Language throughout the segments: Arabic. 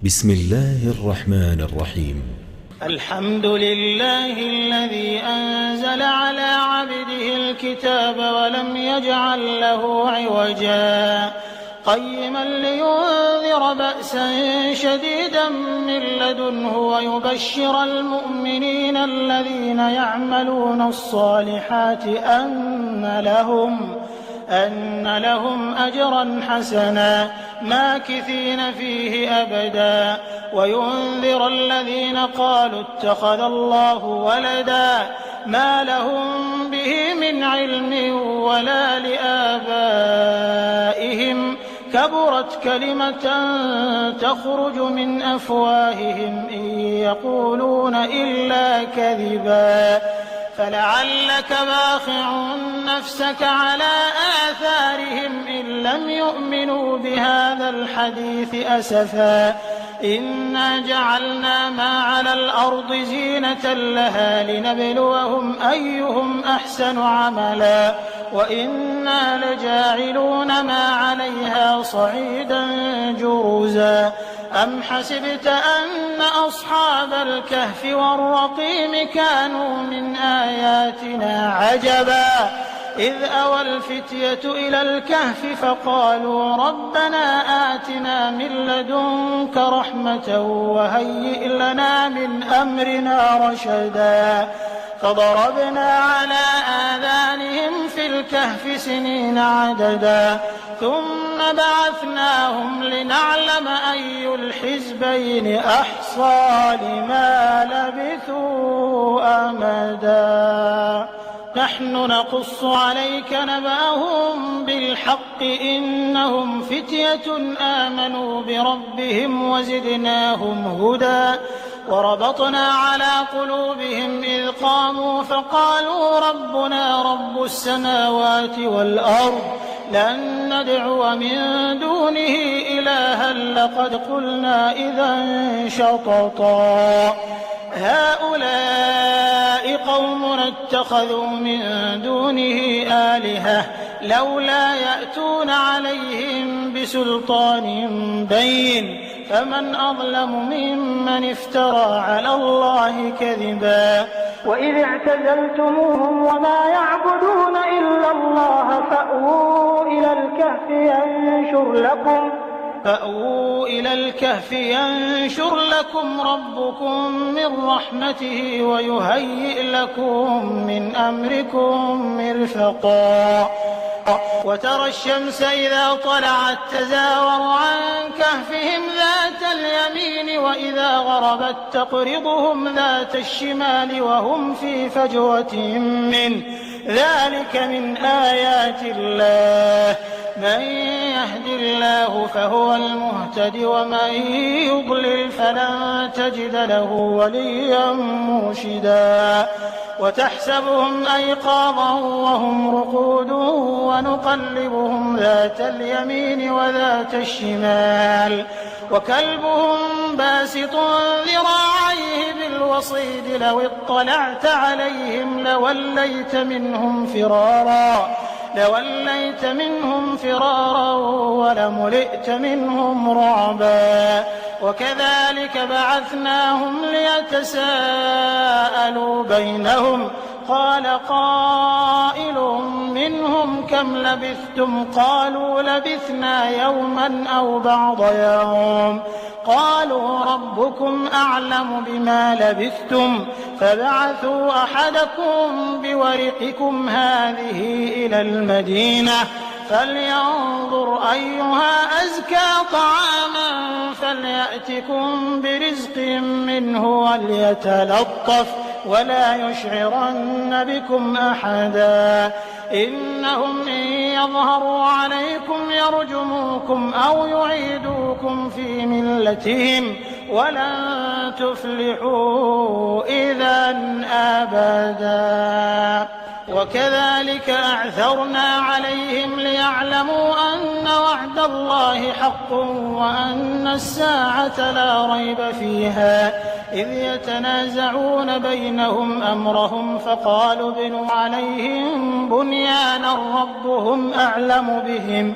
بسم الله الرحمن الرحيم. الحمد لله الذي أنزل على عبده الكتاب ولم يجعل له عوجا قيما لينذر بأسا شديدا من لدنه ويبشر المؤمنين الذين يعملون الصالحات أن لهم أجرا حسنا ماكثين فيه أبدا وينذر الذين قالوا اتخذ الله ولدا ما لهم به من علم ولا لآبائهم كبرت كلمة تخرج من أفواههم إن يقولون إلا كذبا فلعلك باخع نفسك على آثارهم إن لم يؤمنوا بهذا الحديث أسفا إنا جعلنا ما على الأرض زينة لها لنبلوهم أيهم أحسن عملا وإنا لجاعلون ما عليها صعيدا جرزا أم حسبت أن أصحاب الكهف والرقيم كانوا من آياتنا عجبا إذ أوى الفتية إلى الكهف فقالوا ربنا آتنا من لدنك رحمة وهيئ لنا من أمرنا رشدا فضربنا على آذانهم في الكهف سنين عددا ثم بعثناهم لنعلم أي الحزبين أحصى لما لبثوا أمدا نحن نقص عليك نبأهم بالحق إنهم فتية آمنوا بربهم وزدناهم هدى وربطنا على قلوبهم إذ قاموا فقالوا ربنا رب السماوات والأرض لن ندعو من دونه إلها لقد قلنا إذا شططا هؤلاء قومنا اتخذوا من دونه آلهة لولا يأتون عليهم بسلطان بين فمن أظلم ممن افترى على الله كذبا وإذ اعتزلتموهم وما يعبدون إلا الله فأووا إلى الكهف ينشر لكم ربكم من رحمته ويهيئ لكم من أمركم مرفقا وترى الشمس إذا طلعت تزاور عن كهفهم ذات اليمين وإذا غربت تقرضهم ذات الشمال وهم في فجوة منه ذلك من آيات الله من يهد الله فهو المهتد ومن يضلل فلن تجد له وليا مرشدا وتحسبهم أيقاظا وهم رقود ونقلبهم ذات اليمين وذات الشمال وكلبهم باسط ذراعيه بالوصيد لو اطلعت عليهم لوليت منهم فرارا ولملئت منهم رعبا وكذلك بعثناهم ليتساءلوا بينهم قال قائل منهم كم لبثتم قالوا لبثنا يوما أو بعض يوم قالوا ربكم أعلم بما لبثتم فابعثوا أحدكم بورقكم هذه إلى المدينة فلينظر أيها أزكى طعاما فليأتكم برزق منه وليتلطف ولا يشعرن بكم أحدا إنهم إن يظهروا عليكم يرجموكم أو يعيدوكم في ملتهم ولن تفلحوا إذا أبدا وكذلك أعثرنا عليهم ليعلموا أن وعد الله حق وأن الساعة لا ريب فيها إذ يتنازعون بينهم أمرهم فقالوا ابنوا عليهم بنيانا ربهم أعلم بهم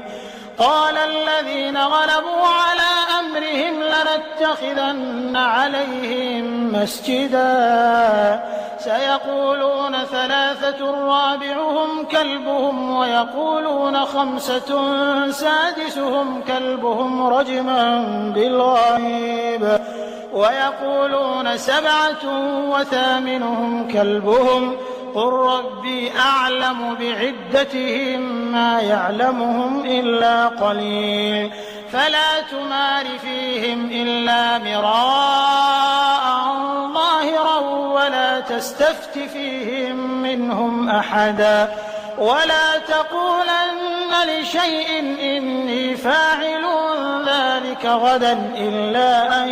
قال الذين غلبوا على أمرهم أمرهم لنتخذن عليهم مسجدا سيقولون 3 رابعهم كلبهم ويقولون 5 سادسهم كلبهم رجما بالغيب ويقولون 7 وثامنهم كلبهم قل ربي أعلم بعدتهم ما يعلمهم إلا قليل فلا تمار فيهم إلا مراء ظاهرا ولا تستفت فيهم منهم أحدا ولا تقولن لشيء إني فاعل ذلك غدا إلا أن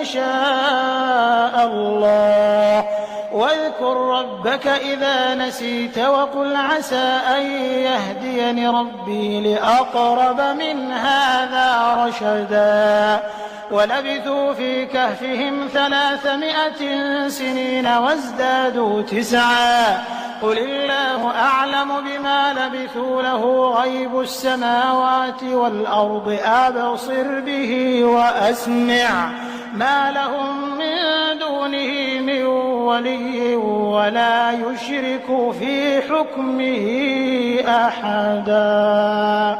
يشاء الله واذكر ربك إذا نسيت وقل عسى أن يهديني ربي لأقرب من هذا رشدا ولبثوا في كهفهم 300 سنين وازدادوا 9 قل الله أعلم بما لبثوا له غيب السماوات والأرض أبصر به وأسمع ما لهم من دونه من ولي ولا يشرك في حكمه أحدا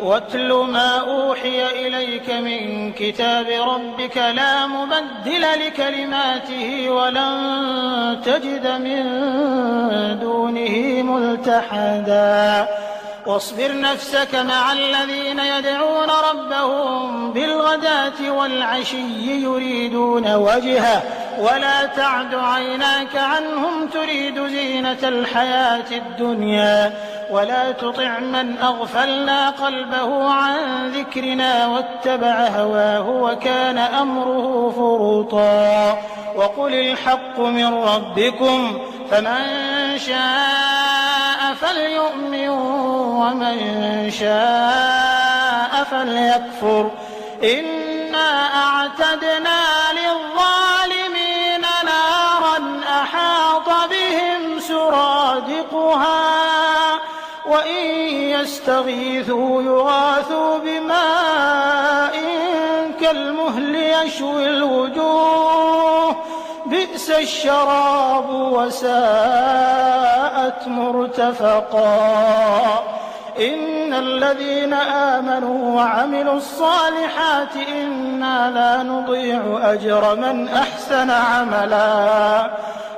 واتل ما أوحي إليك من كتاب ربك لا مبدل لكلماته ولن تجد من دونه ملتحدا واصبر نفسك مع الذين يدعون ربهم بالغداة والعشي يريدون وجهه ولا تعد عيناك عنهم تريد زينة الحياة الدنيا ولا تطع من أغفلنا قلبه عن ذكرنا واتبع هواه وكان أمره فرطا وقل الحق من ربكم فمن شاء فليؤمن ومن شاء فليكفر إنا أعتدنا للظالمين نارا أحاط بهم سرادقها وإن يستغيثوا يغاثوا بماء كالمهل يشوي الوجوه بئس الشراب وساءت مرتفقا إن الذين آمنوا وعملوا الصالحات إنا لا نضيع أجر من أحسن عملا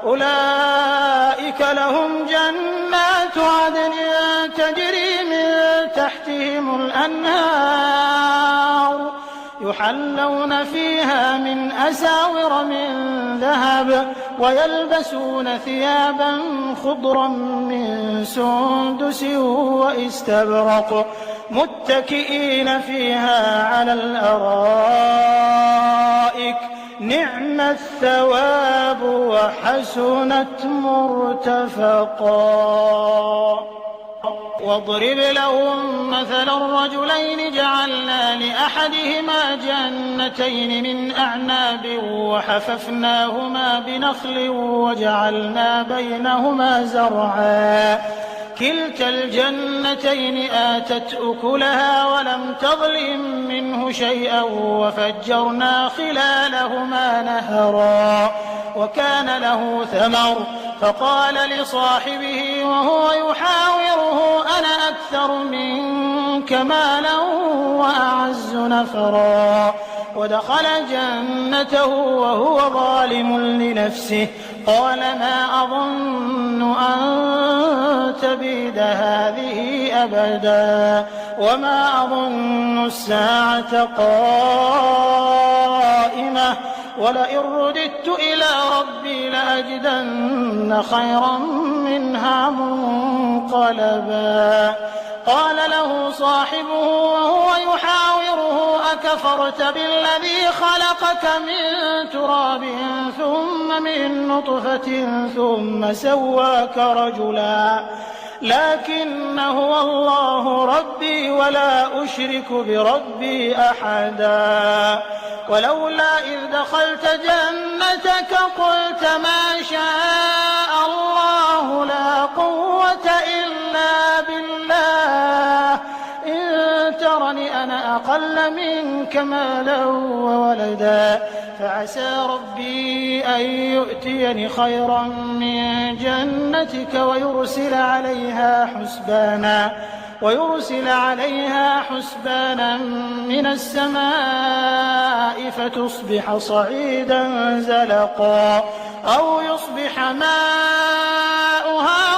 أولئك لهم جنات عدن تجري من تحتهم الأنهار يحلون فيها من أساور من ذهب ويلبسون ثيابا خضرا من سندس واستبرق متكئين فيها على الأرائك نعم الثواب وحسنت مرتفقا واضرب لهم مثلا الرجلين جعلنا لأحدهما جنتين من أعناب وحففناهما بنخل وجعلنا بينهما زرعا كلتا الجنتين آتت أكلها ولم تظلم منه شيئا وفجرنا خلالهما نهرا وكان له ثمر فقال لصاحبه وهو يحاوره أنا أكثر منك مالا وأعز نفرا ودخل جنته وهو ظالم لنفسه قال ما أظن أن تبيد هذه أبدا وما أظن الساعة قائمة ولئن رددت إلى ربي لأجدن خيرا منها منقلبا قال له صاحبه وهو يحاوره أكفرت بالذي خلقك من تراب ثم من نطفة ثم سواك رجلا لكن هو الله ربي ولا أشرك بربي أحدا ولولا إذ دخلت جنتك قلت ما شاء الله لا قوة إلا بالله إن ترني أنا أقل أضل منك مالا وولدا فعسى ربي أن يؤتيني خيرا من جنتك ويرسل عليها حسبانا من السماء فتصبح صعيدا زلقا أو يصبح ماؤها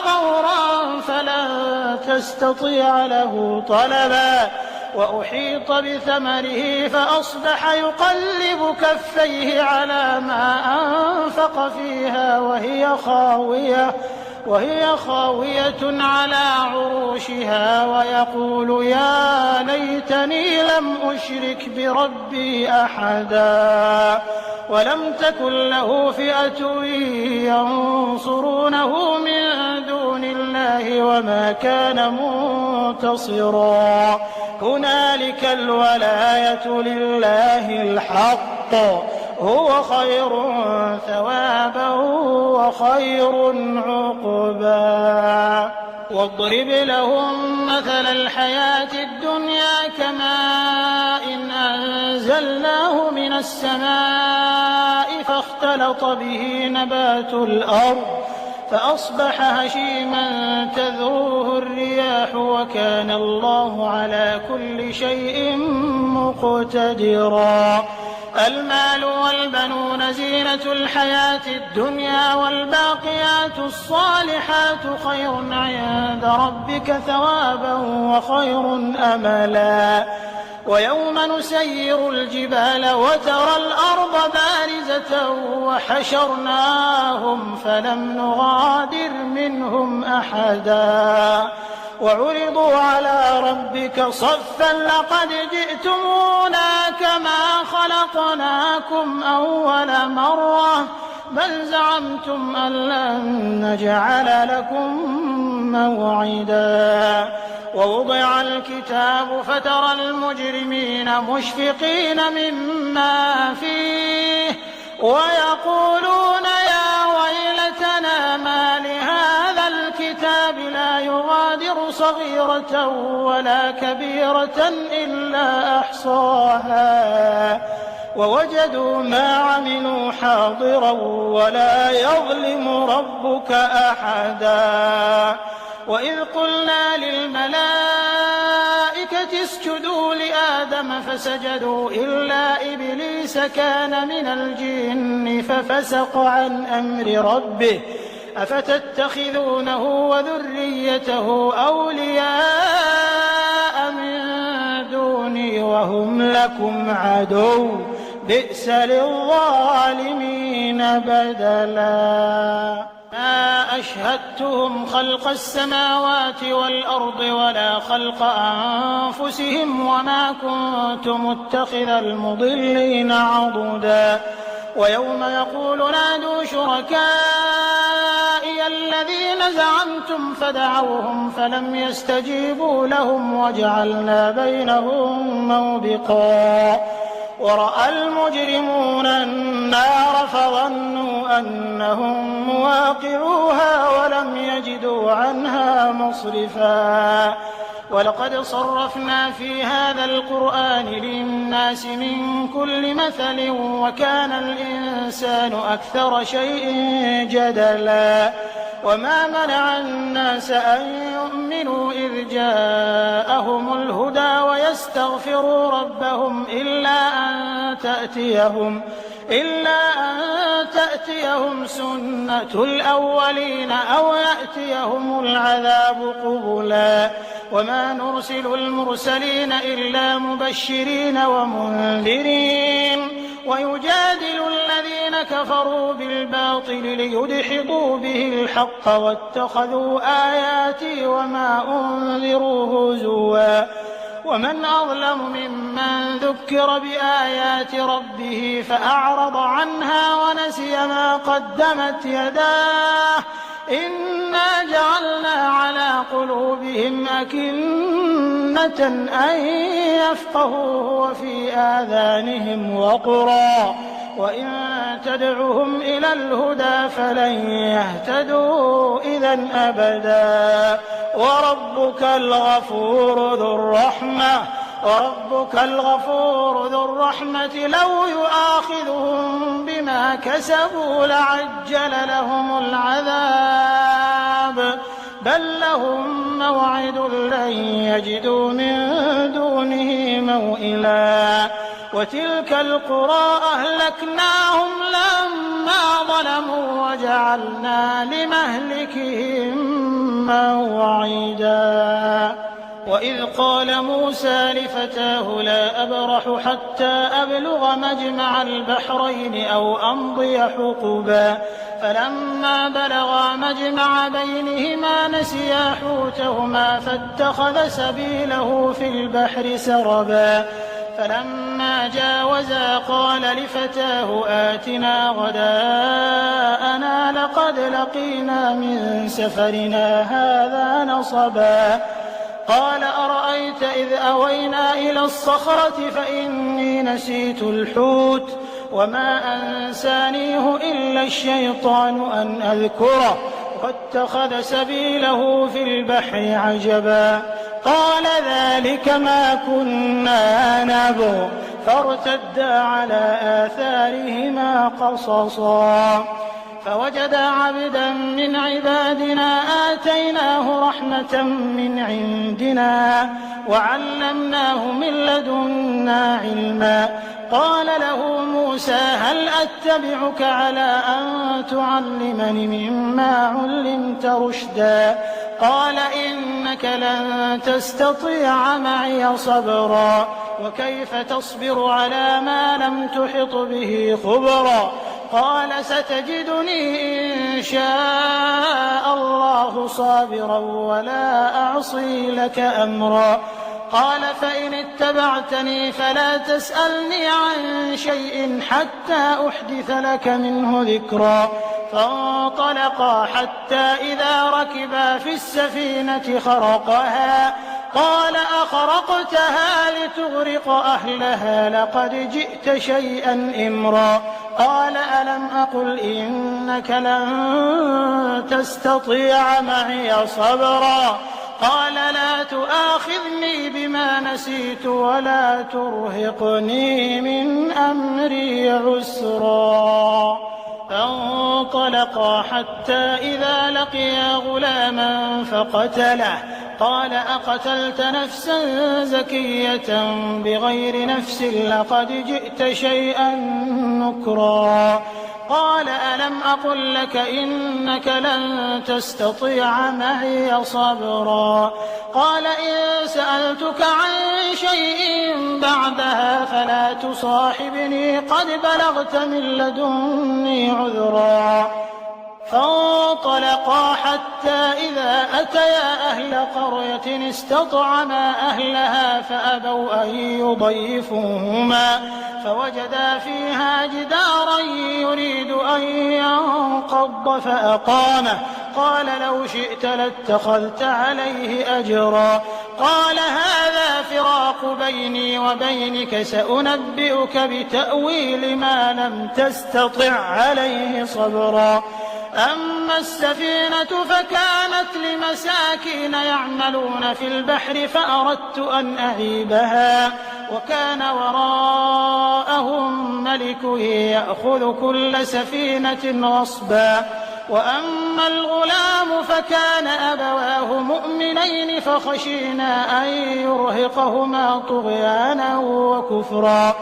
غورا فلن تستطيع له طلبا وأحيط بثمره فأصبح يقلب كفيه على ما أنفق فيها وهي خاوية على عروشها ويقول يا ليتني لم أشرك بربي أحدا ولم تكن له فئة ينصرونه من دون الله وما كان منتصرا هنالك الولاية لله الحق هو خير ثوابا وخير عقبا واضرب لهم مثل الحياة الدنيا كماء إن أنزلناه من السماء فاختلط به نبات الأرض فأصبح هشيما تذروه الرياح وكان الله على كل شيء مقتدرا المال والبنون زينة الحياة الدنيا والباقيات الصالحات خير عند ربك ثوابا وخير أملا ويوم نسير الجبال وترى الأرض بارزة وحشرناهم فلم نغادر منهم أحدا وعرضوا على ربك صفا لقد جئتمونا كما خلقناكم أول مرة بل زعمتم أن لن نجعل لكم موعدا ووضع الكتاب فترى المجرمين مشفقين مما فيه ويقولون يا ويلتنا ما لهذا الكتاب لا يغادر صغيرة ولا كبيرة إلا أحصاها ووجدوا ما عملوا حاضرا ولا يظلم ربك أحدا وإذ قلنا للملائكة اسجدوا لآدم فسجدوا إلا إبليس كان من الجن ففسق عن أمر ربه أفتتخذونه وذريته أولياء من دوني وهم لكم عدو بئس للظالمين بدلا ما أشهدتهم خلق السماوات والأرض ولا خلق أنفسهم وما كنت متخذ المضلين عضدا ويوم يقول نادوا شركائي الذين زعمتم فدعوهم فلم يستجيبوا لهم وجعلنا بينهم موبقا ورأى المجرمون النار فظنوا أنهم مواقعوها ولم يجدوا عنها مصرفا ولقد صرفنا في هذا القرآن للناس من كل مثل وكان الإنسان أكثر شيء جدلا وما منع الناس أن يؤمنوا إذ جاءهم الهدى ويستغفروا ربهم إلا أن تأتيهم سنة الأولين أو يأتيهم العذاب قبلا وما نرسل المرسلين إلا مبشرين ومنذرين ويجادل الذين كفروا بالباطل ليدحضوا به الحق واتخذوا آياتي وما أنذروا هزوا ومن أظلم ممن ذكر بآيات ربه فأعرض عنها ونسي ما قدمت يداه إنا جعلنا على قلوبهم أكنة أن يفقهوه وفي آذانهم وقرا وإن تدعهم إلى الهدى فلن يهتدوا إذا أبدا وربك الغفور ذو الرحمة وربك الغفور ذو الرحمة لو يؤاخذهم بما كسبوا لعجل لهم العذاب بل لهم موعد لن يجدوا من دونه موئلا وتلك القرى أهلكناهم لما ظلموا وجعلنا لمهلكهم موعدا وإذ قال موسى لفتاه لا أبرح حتى أبلغ مجمع البحرين أو أمضي حقبا فلما بلغا مجمع بينهما نسيا حوتهما فاتخذ سبيله في البحر سربا فلما جاوزا قال لفتاه آتنا غداءنا لقد لقينا من سفرنا هذا نصبا قال أرأيت إذ أوينا إلى الصخرة فإني نسيت الحوت وما أنسانيه إلا الشيطان أن أذكره واتخذ سبيله في البحر عجبا قال ذلك ما كنا نبغ فارتدا على آثارهما قصصا فوجدا عبدا من عبادنا آتيناه رحمة من عندنا وعلمناه من لدنا علما قال له موسى هل أتبعك على أن تعلمني مما علمت رشدا قال إنك لن تستطيع معي صبرا وكيف تصبر على ما لم تحط به خبرا قال ستجدني إن شاء الله صابرا ولا أعصي لك أمرا قال فإن اتبعتني فلا تسألني عن شيء حتى أحدث لك منه ذكرا فانطلقا حتى إذا ركبا في السفينة خرقها قال أخرقتها لتغرق أهلها لقد جئت شيئا إمرا قال ألم أقل إنك لن تستطيع معي صبرا قال لا تؤاخذني بما نسيت ولا ترهقني من أمري عسرا فانطلقا حتى إذا لقيا غلاما فقتله قال أقتلت نفسا زكية بغير نفس لقد جئت شيئا نكرا قال ألم أقل لك إنك لن تستطيع معي صبرا قال إن سألتك عن شيء بعدها فلا تصاحبني قد بلغت من لدني عذرا فانطلقا حتى إذا أتيا أهل قرية استطعما أهلها فأبوا أن يضيفوهما فوجدا فيها جدارا يريد أن ينقض فأقامه قال لو شئت لاتخذت عليه أجرا قال هذا فراق بيني وبينك سأنبئك بتأويل ما لم تستطع عليه صبرا أما السفينة فكانت لمساكين يعملون في البحر فأردت أن أعيبها وكان وراءهم ملك يأخذ كل سفينة غصبا وأما الغلام فكان أبواه مؤمنين فخشينا أن يرهقهما طغيانا وكفرا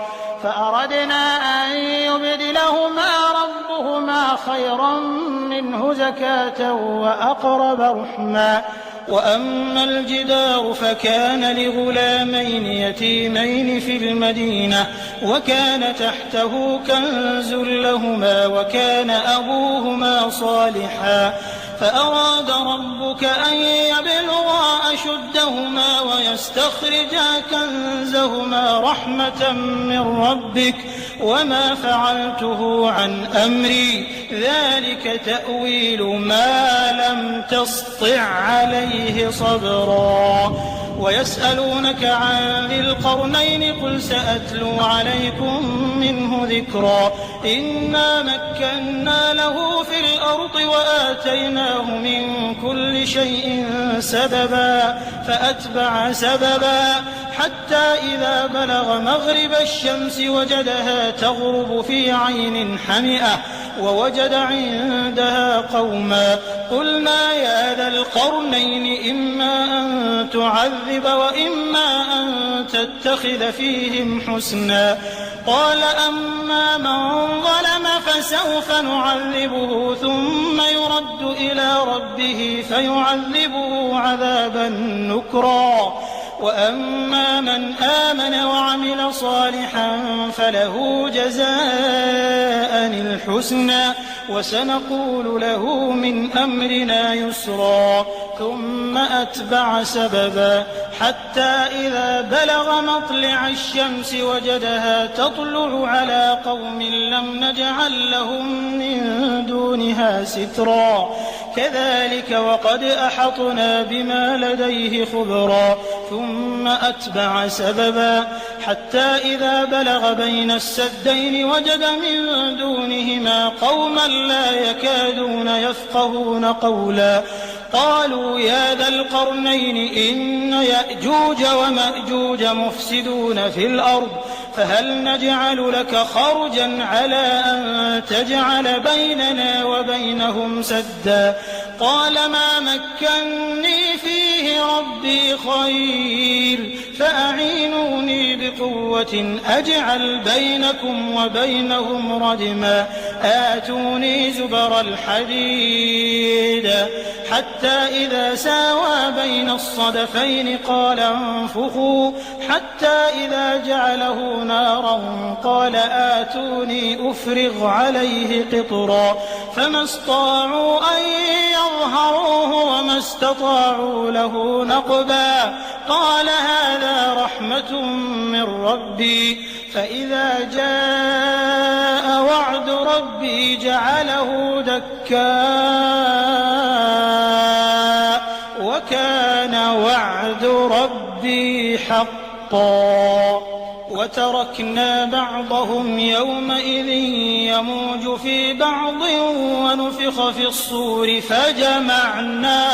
فأردنا أن يبدلهما ربهما خيرا منه زكاة وأقرب رحما وأما الجدار فكان لغلامين يتيمين في المدينة وكان تحته كنز لهما وكان أبوهما صالحا فأراد ربك أن يبلغا أشدهما ويستخرجا كنزهما رحمة من ربك وما فعلته عن أمري ذلك تأويل ما لم تسطع عليه صبرا ويسألونك عن ذي القرنين قل سأتلو عليكم منه ذكرا إنا مكنا له في الأرض وآتيناه من كل شيء سببا فأتبع سببا حتى إذا بلغ مغرب الشمس وجدها تغرب في عين حمئة ووجد عندها قوما قلنا يا ذا القرنين إما أن تعذب وإما أن تتخذ فيهم حسنا قال أما من ظلم فسوف نعذبه ثم يرد إلى ربه فيعذبه عذابا نكرا وأما من آمن وعمل صالحا فله جزاء الحسنى وسنقول له من أمرنا يسرا ثم أتبع سببا حتى إذا بلغ مطلع الشمس وجدها تطلع على قوم لم نجعل لهم من دونها سترا كذلك وقد أحطنا بما لديه خبرا ثم أتبع سببا حتى إذا بلغ بين السدين وجد من دونهما قوما لا يكادون يفقهون قولا قالوا يا ذا القرنين إن يأجوج ومأجوج مفسدون في الأرض فهل نجعل لك خرجا على أن تجعل بيننا وبينهم سدا قال ما مكني فيه ربي خير فأعينوني بقوة أجعل بينكم وبينهم ردما آتوني زبر الحديد حتى إذا ساوى بين الصدفين قال انفخوا حتى إذا جعله نارا قال آتوني أفرغ عليه قطرا فما استطاعوا أن يظهروه وما استطاعوا له نقبا قال هذا رحمة من ربي فإذا جاء وعد ربي جعله دكاء وكان وعد ربي حقا وتركنا بعضهم يومئذ يموج في بعض ونفخ في الصور فجمعناهم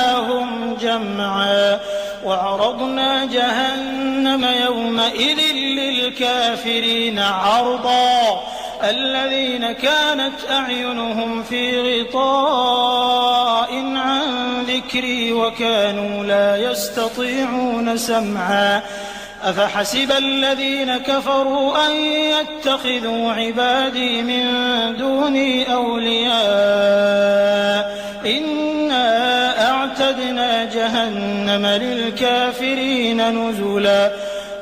جمعا وعرضنا جهنم يومئذ للكافرين عرضا الذين كانت أعينهم في غطاء عن ذكري وكانوا لا يستطيعون سمعا أفحسب الذين كفروا أن يتخذوا عبادي من دوني أولياء إنا أعتدنا جهنم للكافرين نزلا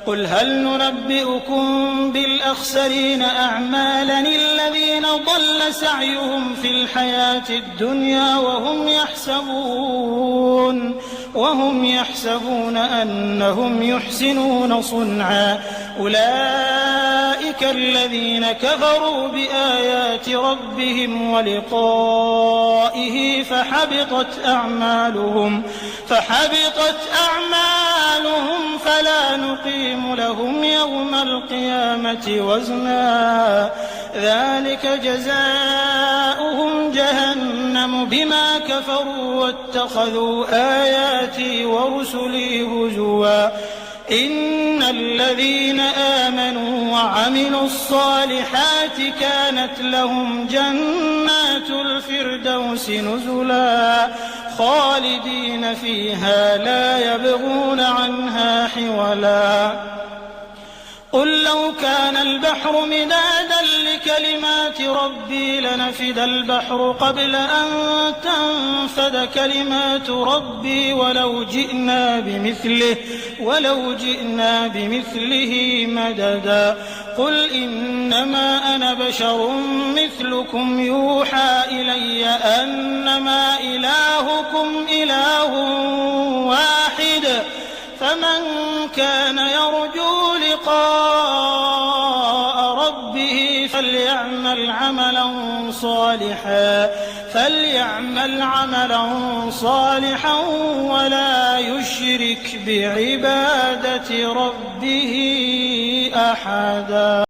قل هل ننبئكم بالأخسرين أعمالا الذين ضل سعيهم في الحياة الدنيا وهم يحسبون أنهم يحسنون صنعا أولئك الذين كفروا بآيات ربهم ولقائه فحبطت أعمالهم فلا نقيم لهم يوم القيامة وزنا ذلك جزاؤهم جهنم بما كفروا واتخذوا آياتي ورسلي هزوا إن الذين آمنوا وعملوا الصالحات كانت لهم جنات الفردوس نزلا خالدين فيها لا يبغون عنها حولا قل لو كان البحر مدادا لكلمات ربي لنفد البحر قبل أن تنفد كلمات ربي ولو جئنا بمثله مددا قل إنما أنا بشر مثلكم يوحى إلي أنما إلهكم إله واحد فمن كان يرجو لقاء ربه فليعمل عملا صالحا فليعمل عملا صالحا ولا يشرك بعبادة ربه أحدا.